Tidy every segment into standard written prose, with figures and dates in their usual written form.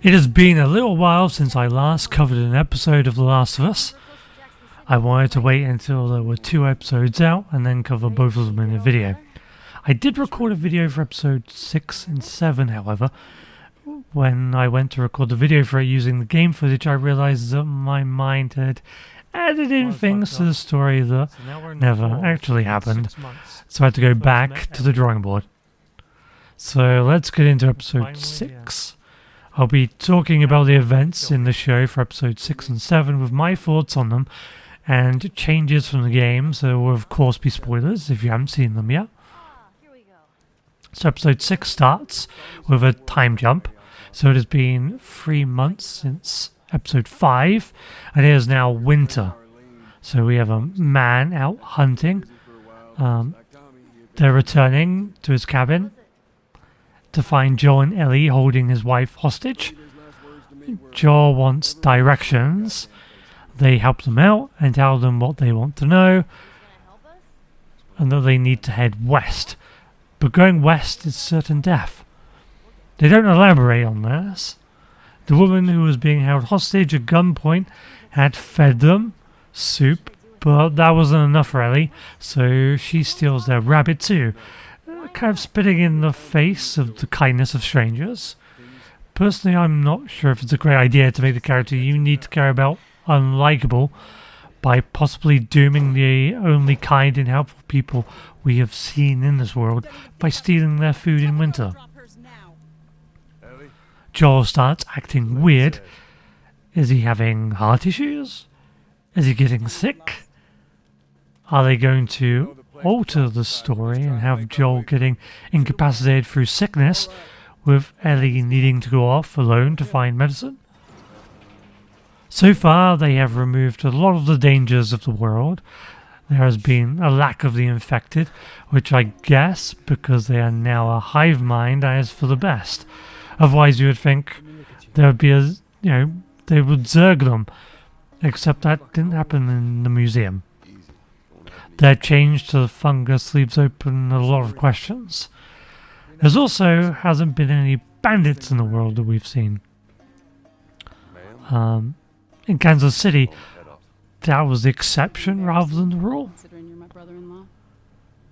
It has been a little while since I last covered an episode of The Last of Us. I wanted to wait until there were 2 episodes out and then cover both of them in a video. I did record a video for episode 6 and 7, however. When I went to record the video for it using the game footage, I realised that my mind had added in things to the story that never actually happened, so I had to go back to the drawing board. So let's get into episode 6. I'll be talking about the events in the show for episodes 6 and 7 with my thoughts on them and changes from the game, so there will of course be spoilers if you haven't seen them yet. So episode 6 starts with a time jump. So it has been 3 months since episode 5, and it is now winter. So we have a man out hunting. They're returning to his cabin to find Joel and Ellie holding his wife hostage. Joel wants directions. They help them out and tell them what they want to know, and that they need to head west. But going west is certain death. They don't elaborate on this. The woman who was being held hostage at gunpoint had fed them soup, but that wasn't enough for Ellie, so she steals their rabbit too, kind of spitting in the face of the kindness of strangers. Personally, I'm not sure if it's a great idea to make the character you need to care about unlikable by possibly dooming the only kind and helpful people we have seen in this world by stealing their food in winter. Joel starts acting weird. Is he having heart issues? Is he getting sick? Are they going to alter the story and have Joel getting incapacitated through sickness, with Ellie needing to go off alone to find medicine? So far, they have removed a lot of the dangers of the world. There has been a lack of the infected, which I guess, because they are now a hive mind, is for the best. Otherwise, you would think there would be they would zerg them, except that didn't happen in the museum. Their change to the fungus leaves open a lot of questions. There also hasn't been any bandits in the world that we've seen. In Kansas City, that was the exception rather than the rule.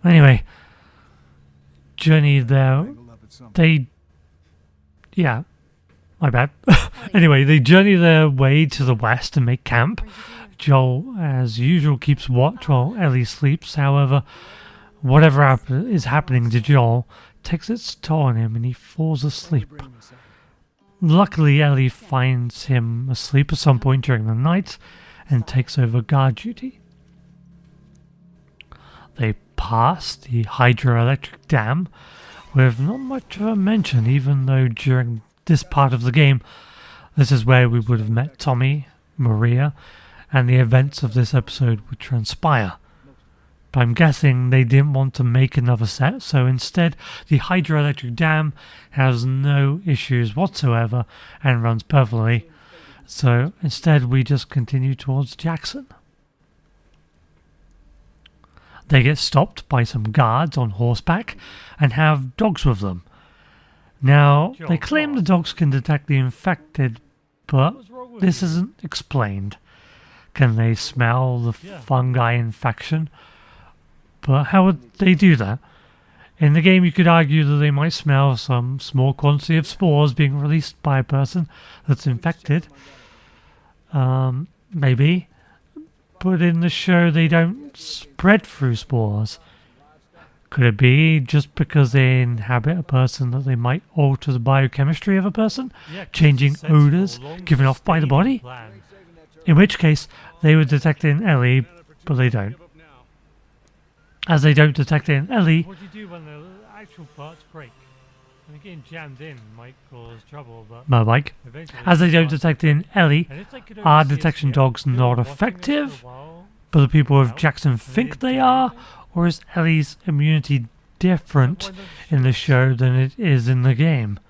Anyway, journey there. Anyway, they journey their way to the west and make camp. Joel, as usual, keeps watch while Ellie sleeps. However, whatever is happening to Joel takes its toll on him and he falls asleep. Luckily, Ellie finds him asleep at some point during the night and takes over guard duty. They pass the hydroelectric dam with not much of a mention, even though during this part of the game, this is where we would have met Tommy, Maria, and the events of this episode would transpire. But I'm guessing they didn't want to make another set, so instead the hydroelectric dam has no issues whatsoever and runs perfectly. So instead we just continue towards Jackson. They get stopped by some guards on horseback and have dogs with them. Now, they claim the dogs can detect the infected, but this isn't explained. Can they smell the fungi infection? But how would they do that? In the game, you could argue that they might smell some small quantity of spores being released by a person that's infected. Maybe. But in the show, they don't spread through spores. Could it be just because they inhabit a person that they might alter the biochemistry of a person, changing odours given off by the body? In which case, they would detect it in Ellie, but they don't. As they don't detect it in Ellie... What do you do when the actual parts break? And getting jammed in might cause trouble, but... Mike. As they don't detect it in Ellie, are detection dogs not effective? But the people of Jackson think they are? Or is Ellie's immunity different in the show than it is in the game?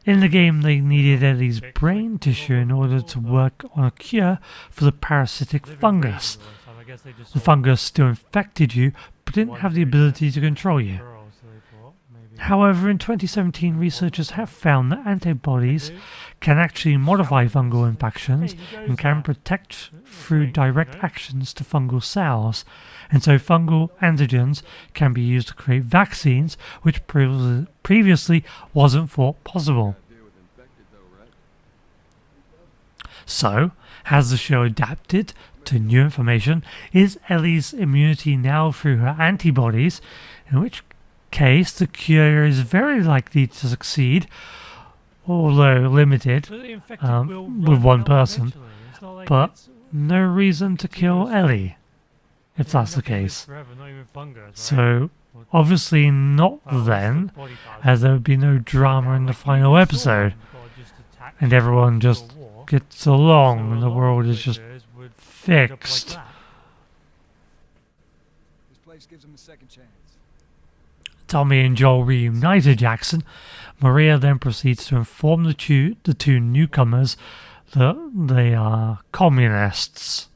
In the game, they needed Ellie's brain tissue in order to work on a cure for the parasitic fungus. The fungus still infected you, but didn't have the ability to control you. However, in 2017, researchers have found that antibodies can actually modify fungal infections and can protect through direct actions to fungal cells. And so fungal antigens can be used to create vaccines, which previously wasn't thought possible. So, has the show adapted to new information? Is Ellie's immunity now through her antibodies? In which case, the cure is very likely to succeed, although limited, with one person. But no reason to kill Ellie, if that's the case. So, obviously not then, as there would be no drama in the final episode, and everyone just gets along and the world is just fixed. This place gives him a second chance. Tommy and Joel reunite at Jackson. Maria then proceeds to inform the two newcomers that they are communists,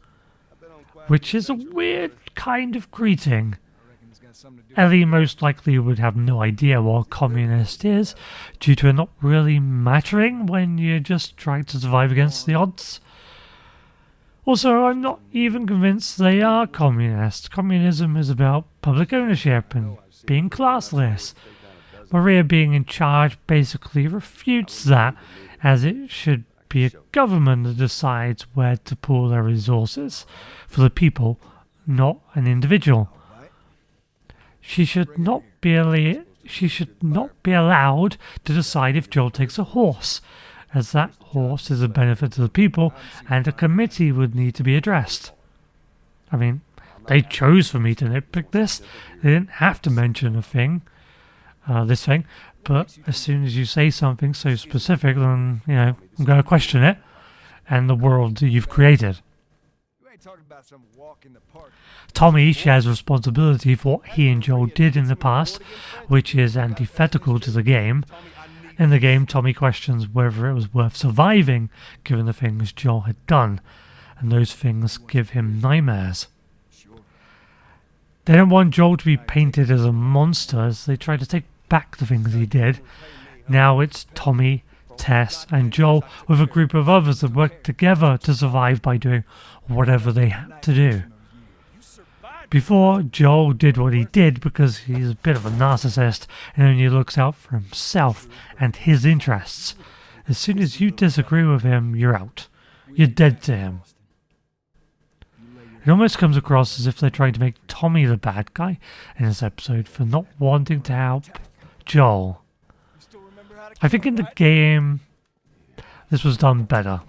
which is a weird kind of greeting. Ellie most likely would have no idea what a communist is, due to it not really mattering when you're just trying to survive against the odds. Also, I'm not even convinced they are communists. Communism is about public ownership and being classless. Maria being in charge basically refutes that, as it should be a government that decides where to pool their resources for the people, not an individual. She should not be allowed to decide if Joel takes a horse, as that horse is a benefit to the people and a committee would need to be addressed. I mean, they chose for me to nitpick this. They didn't have to mention this thing, but as soon as you say something so specific, then, I'm going to question it and the world that you've created. Tommy shares responsibility for what he and Joel did in the past, which is antithetical to the game. In the game, Tommy questions whether it was worth surviving, given the things Joel had done, and those things give him nightmares. They don't want Joel to be painted as a monster, as they try to take back the things he did. Now it's Tommy, Tess, and Joel with a group of others that work together to survive by doing whatever they had to do. Before, Joel did what he did because he's a bit of a narcissist and only looks out for himself and his interests. As soon as you disagree with him, you're out. You're dead to him. It almost comes across as if they're trying to make Tommy the bad guy in this episode for not wanting to help Joel. I think in the game, this was done better.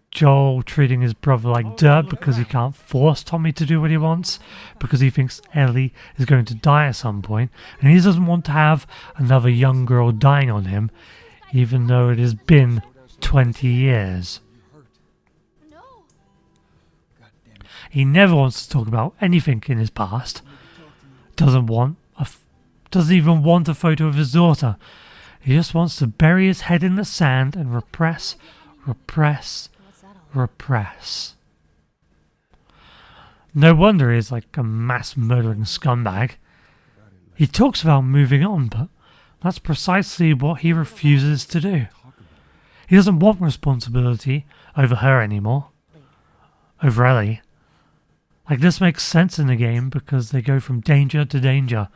Joel treating his brother like dirt because he can't force Tommy to do what he wants, because he thinks Ellie is going to die at some point, and he doesn't want to have another young girl dying on him, even though it has been 20 years. He never wants to talk about anything in his past. Doesn't even want a photo of his daughter. He just wants to bury his head in the sand and repress. No wonder he's like a mass murdering scumbag. He talks about moving on, but that's precisely what he refuses to do. He doesn't want responsibility over her anymore. Over Ellie. Like, this makes sense in the game because they go from danger to danger.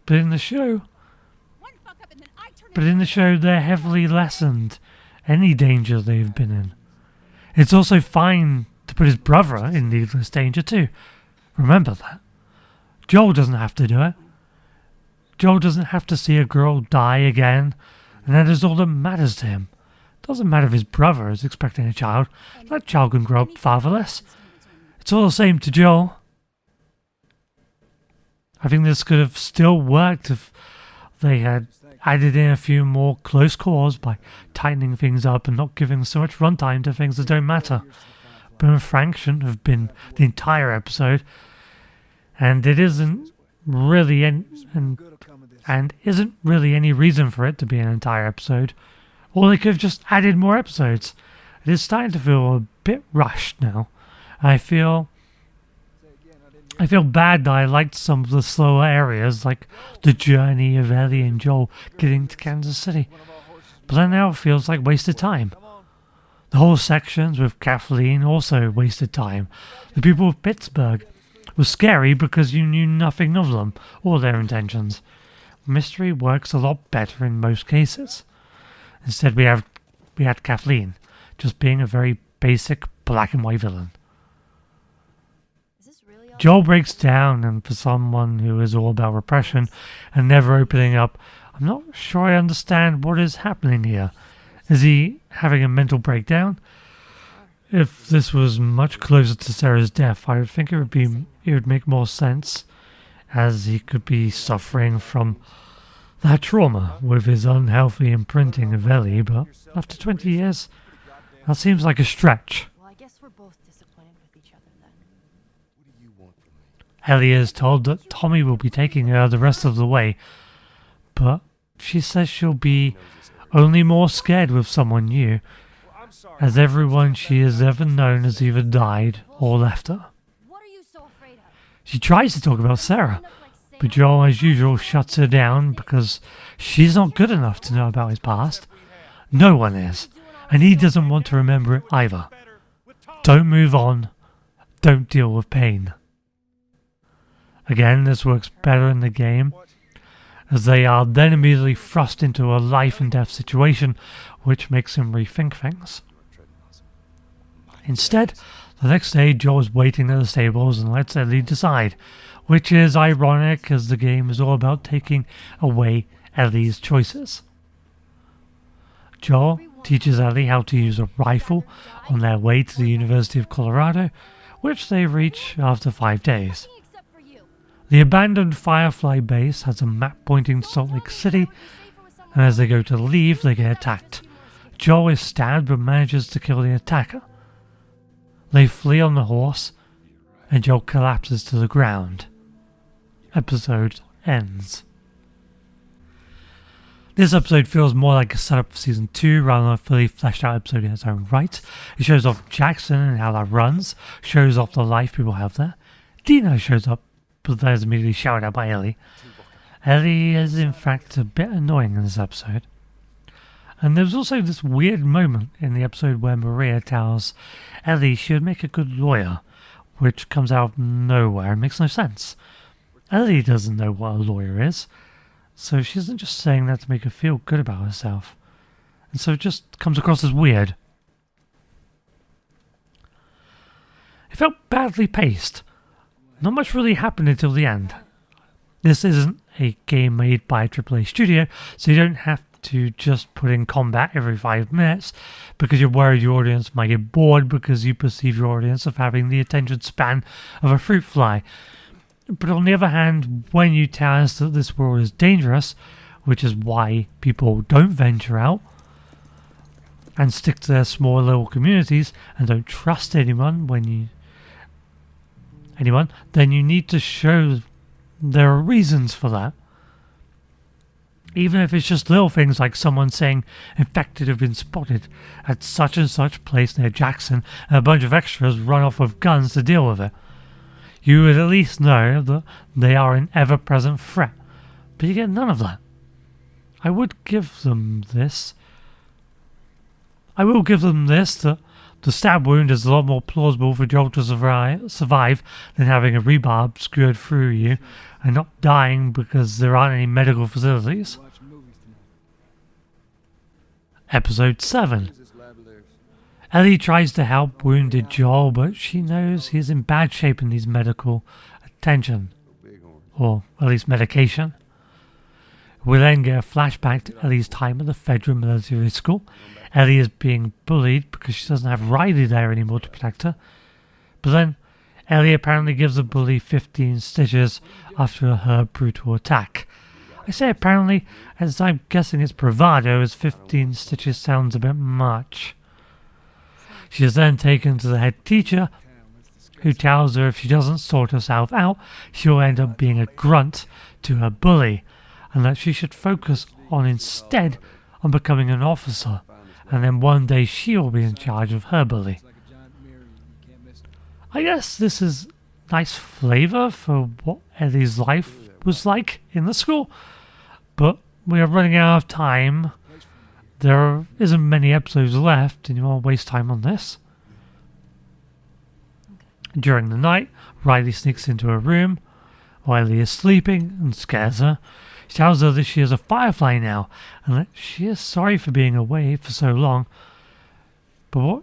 But in the show, they're heavily lessened any danger they've been in. It's also fine to put his brother in needless danger too. Remember that. Joel doesn't have to do it. Joel doesn't have to see a girl die again, and that is all that matters to him. It doesn't matter if his brother is expecting a child. That child can grow up fatherless. It's all the same to Joel. I think this could have still worked if they had added in a few more close calls by tightening things up and not giving so much runtime to things that don't matter. Boom and Frank shouldn't have been the entire episode, and it isn't really isn't really any reason for it to be an entire episode. Or they could have just added more episodes. It is starting to feel a bit rushed now. I feel I feel bad that I liked some of the slower areas, like the journey of Ellie and Joel getting to Kansas City, but then now it feels like wasted time. The whole sections with Kathleen also wasted time. The people of Pittsburgh were scary because you knew nothing of them or their intentions. Mystery works a lot better in most cases. Instead, we had Kathleen just being a very basic black and white villain. Joel breaks down, and for someone who is all about repression and never opening up, I'm not sure I understand what is happening here. Is he having a mental breakdown? If this was much closer to Sarah's death, I would think it would make more sense, as he could be suffering from that trauma with his unhealthy imprinting of Ellie, but after 20 years, that seems like a stretch. Well, I guess we're both disappointed with each other then. What do you want from me? Ellie is told that Tommy will be taking her the rest of the way, but she says she'll be only more scared with someone new, as everyone she has ever known has either died or left her. What are you so afraid of? She tries to talk about Sarah, but Joel, as usual, shuts her down because she's not good enough to know about his past. No one is, and he doesn't want to remember it either. Don't move on. Don't deal with pain. Again, this works better in the game, as they are then immediately thrust into a life and death situation, which makes him rethink things. Instead, the next day, Joel is waiting at the stables and lets Ellie decide, which is ironic as the game is all about taking away Ellie's choices. Joel teaches Ellie how to use a rifle on their way to the University of Colorado, which they reach after 5 days. The abandoned Firefly base has a map pointing to Salt Lake City, and as they go to leave, they get attacked. Joel is stabbed but manages to kill the attacker. They flee on the horse, and Joel collapses to the ground. Episode ends. This episode feels more like a setup for Season 2 rather than a fully fleshed out episode in its own right. It shows off Jackson and how that runs, shows off the life people have there. Dino shows up, but that is immediately shouted out by Ellie. Ellie is in fact a bit annoying in this episode. And there's also this weird moment in the episode where Maria tells Ellie she would make a good lawyer, which comes out of nowhere and makes no sense. Ellie doesn't know what a lawyer is, so she isn't just saying that to make her feel good about herself. And so it just comes across as weird. It felt badly paced. Not much really happened until the end. This isn't a game made by a AAA studio, so you don't have to just put in combat every 5 minutes because you're worried your audience might get bored because you perceive your audience of having the attention span of a fruit fly. But on the other hand, when you tell us that this world is dangerous, which is why people don't venture out and stick to their small little communities and don't trust anyone then you need to show there are reasons for that. Even if it's just little things like someone saying infected have been spotted at such and such place near Jackson and a bunch of extras run off with guns to deal with it. You would at least know that they are an ever-present threat, but you get none of that. I will give them this, that the stab wound is a lot more plausible for Joel to survive than having a rebarb skewered through you and not dying because there aren't any medical facilities. Episode 7. Ellie tries to help wounded Joel, but she knows he is in bad shape and needs medical attention. Or at least medication. We then get a flashback to Ellie's time at the Federal Military School. Ellie is being bullied because she doesn't have Riley there anymore to protect her. But then, Ellie apparently gives the bully 15 stitches after her brutal attack. I say apparently, as I'm guessing it's bravado, as 15 stitches sounds a bit much. She is then taken to the head teacher, who tells her if she doesn't sort herself out, she'll end up being a grunt to her bully, and that she should focus instead on becoming an officer, and then one day she'll be in charge of her bully. I guess this is nice flavour for what Ellie's life was like in the school. But we are running out of time. There isn't many episodes left, and you won't waste time on this. During the night, Riley sneaks into her room while Ellie is sleeping and scares her. She tells her that she is a firefly now, and that she is sorry for being away for so long. But what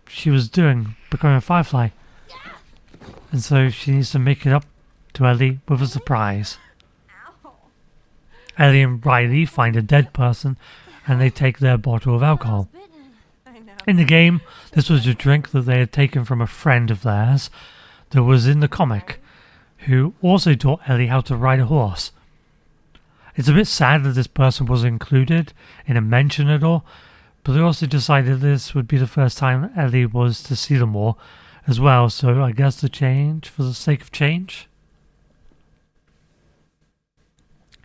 she was doing, becoming a firefly. And so she needs to make it up to Ellie with a surprise. Ellie and Riley find a dead person, and they take their bottle of alcohol. In the game, this was a drink that they had taken from a friend of theirs that was in the comic, who also taught Ellie how to ride a horse. It's a bit sad that this person was included in a mention at all, but they also decided this would be the first time Ellie was to see them all as well, so I guess the change for the sake of change.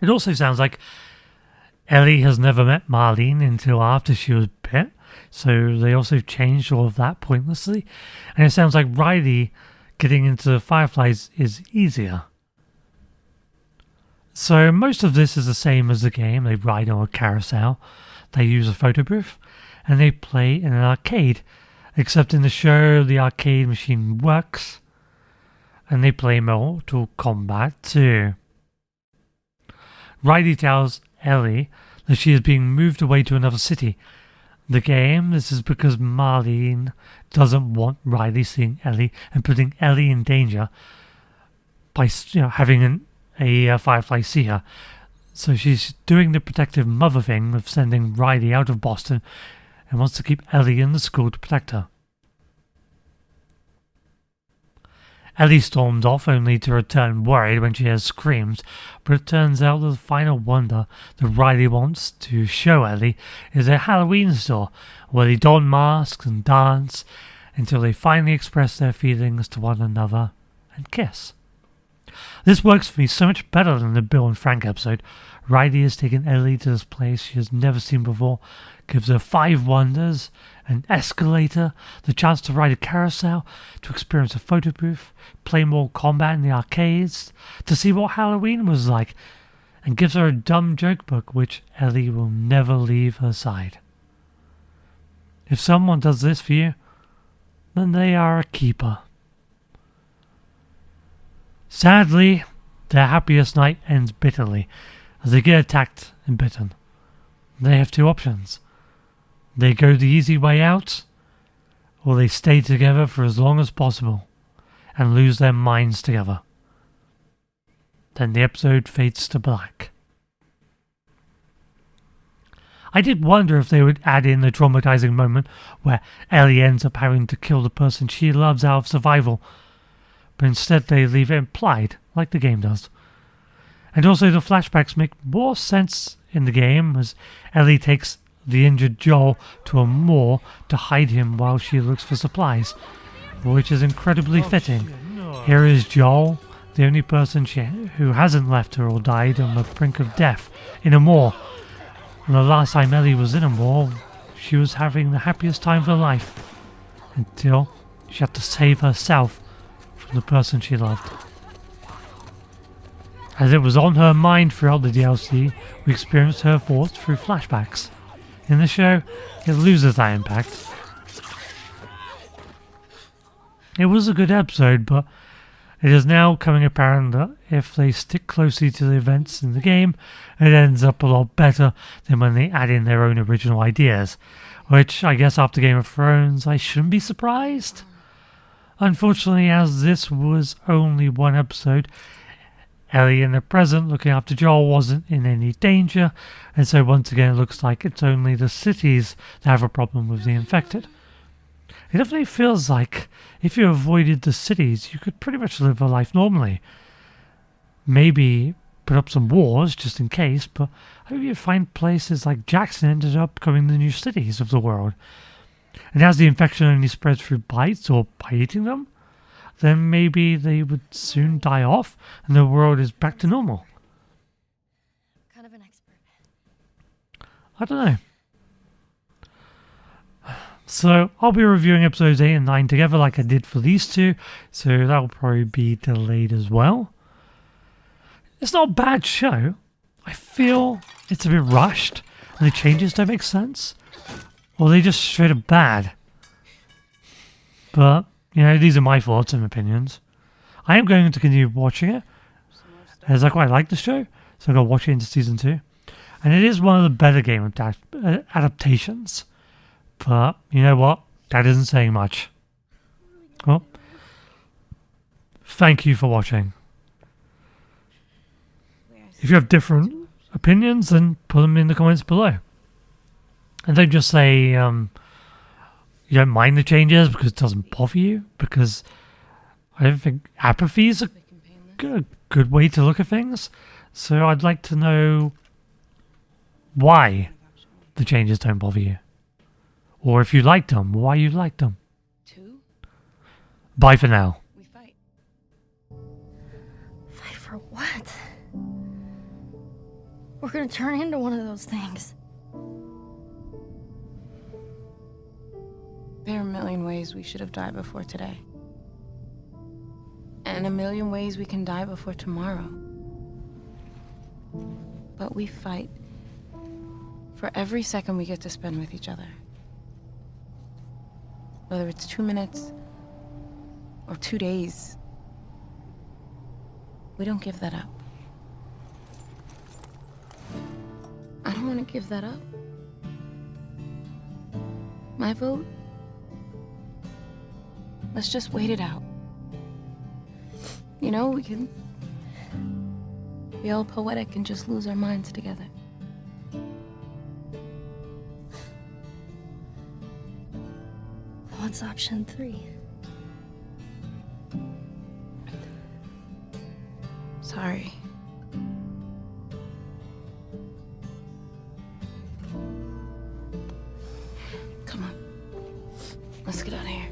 It also sounds like Ellie has never met Marlene until after she was bit, so they also changed all of that pointlessly. And it sounds like Riley getting into the Fireflies is easier. So most of this is the same as the game. They ride on a carousel, they use a photo booth, and they play in an arcade. Except in the show, the arcade machine works, and they play Mortal Kombat too. Riley tells Ellie that she is being moved away to another city. The game, this is because Marlene doesn't want Riley seeing Ellie and putting Ellie in danger by having a Firefly see her. So she's doing the protective mother thing of sending Riley out of Boston and wants to keep Ellie in the school to protect her. Ellie stormed off only to return worried when she hears screams, but it turns out that the final wonder that Riley wants to show Ellie is a Halloween store where they don masks and dance until they finally express their feelings to one another and kiss. This works for me so much better than the Bill and Frank episode. Riley has taken Ellie to this place she has never seen before, gives her 5 wonders, an escalator, the chance to ride a carousel, to experience a photo booth, play more combat in the arcades, to see what Halloween was like, and gives her a dumb joke book which Ellie will never leave her side. If someone does this for you, then they are a keeper. Sadly, their happiest night ends bitterly as they get attacked and bitten. They have 2 options. They go the easy way out, or they stay together for as long as possible and lose their minds together. Then the episode fades to black. I did wonder if they would add in the traumatizing moment where Ellie ends up having to kill the person she loves out of survival, but instead they leave it implied, like the game does. And also the flashbacks make more sense in the game as Ellie takes the injured Joel to a moor to hide him while she looks for supplies, which is incredibly fitting. Here is Joel, the only person who hasn't left her or died on the brink of death, in a moor. And the last time Ellie was in a moor, she was having the happiest time of her life, until she had to save herself from the person she loved. As it was on her mind throughout the DLC, we experienced her thoughts through flashbacks. In the show, it loses that impact. It was a good episode, but it is now coming apparent that if they stick closely to the events in the game, it ends up a lot better than when they add in their own original ideas, which I guess after Game of Thrones I shouldn't be surprised. Unfortunately, as this was only 1 episode, Ellie in the present looking after Joel wasn't in any danger, and so once again it looks like it's only the cities that have a problem with the infected. It definitely feels like if you avoided the cities, you could pretty much live a life normally. Maybe put up some wars just in case, but I hope you find places like Jackson ended up becoming the new cities of the world. And as the infection only spreads through bites or by eating them, then maybe they would soon die off and the world is back to normal. Kind of an expert. I don't know. So I'll be reviewing episodes 8 and 9 together like I did for these two, so that will probably be delayed as well. It's not a bad show. I feel it's a bit rushed and the changes don't make sense, or they just straight up bad. But, you know, these are my thoughts and opinions. I am going to continue watching it, as I quite like the show, so I'm going to watch it into season 2. And it is one of the better game adaptations. But, you know what? That isn't saying much. Well, thank you for watching. If you have different opinions, then put them in the comments below. And don't just say you don't mind the changes because it doesn't bother you, because I don't think apathy is a good way to look at things. So I'd like to know why the changes don't bother you. Or if you liked them, why you liked them. Bye for now. We fight. Fight for what? We're gonna turn into one of those things. There are a million ways we should have died before today. And a million ways we can die before tomorrow. But we fight for every second we get to spend with each other. Whether it's 2 minutes or 2 days, we don't give that up. I don't want to give that up. My vote? Let's just wait it out. You know, we can be all poetic and just lose our minds together. What's option 3? Sorry. Come on. Let's get out of here.